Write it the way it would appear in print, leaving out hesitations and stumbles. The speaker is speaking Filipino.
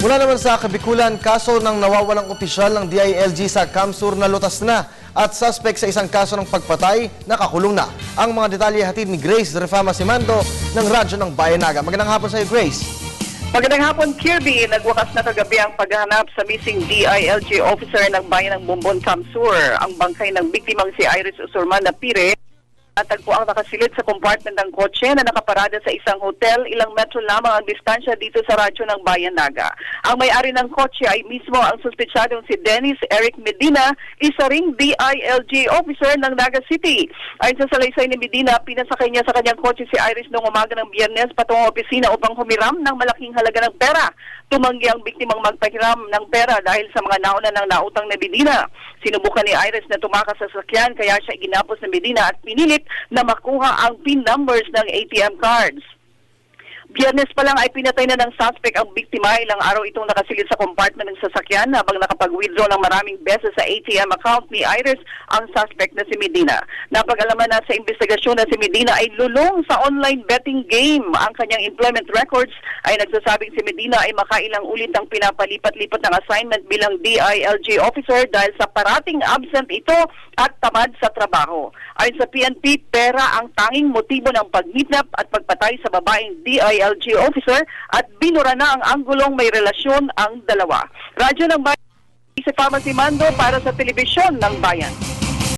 Mula naman sa Kabikulan, kaso ng nawawalang opisyal ng DILG sa Kamsur na lutas na at suspect sa isang kaso ng pagpatay nakakulong na. Ang mga detalye hatid ni Grace Refama Simando ng Radyo ng Bayanaga. Magandang hapon sa iyo, Grace. Magandang hapon, Kirby. Nagwakas na kagabi ang paghahanap sa missing DILG officer ng bayan ng Bumbon, Kamsur. Ang bangkay ng biktimang si Iris Usurman na Pire natagpo ang nakasilid sa compartment ng kotse na nakaparada sa isang hotel. Ilang metro lamang ang distansya dito sa radyo ng Bayanaga. Ang may-ari ng kotse ay mismo ang suspetsadong si Dennis Eric Medina, isa ring DILG officer ng Naga City. Ayon sa salaysay ni Medina, pinasakay niya sa kanyang kotse si Iris noong umaga ng Biyernes patungong opisina upang humiram ng malaking halaga ng pera. Tumanggi ang biktimang magpahiram ng pera dahil sa mga nauna ng nautang na Medina. Sinubukan ni Iris na tumakas sa sakyan kaya siya ginapos ng Medina at pinilit na makuha ang PIN numbers ng ATM cards. Biyernes pa lang ay pinatay na ng suspect ang biktima. Ilang araw itong nakasilid sa compartment ng sasakyan habang nakapag-withdraw ng maraming beses sa ATM account ni Iris ang suspect na si Medina. Napag-alaman na sa investigasyon na si Medina ay lulong sa online betting game. Ang kanyang employment records ay nagsasabing si Medina ay makailang ulit ang pinapalipat-lipat ng assignment bilang DILG officer dahil sa parating absent ito at tamad sa trabaho. Ayon sa PNP, pera ang tanging motibo ng pagkidnap at pagpatay sa babaeng DILG officer at binura na ang anggulong may relasyon ang dalawa. Radyo ng Bayan, si Fama Simando para sa Telebisyon ng Bayan.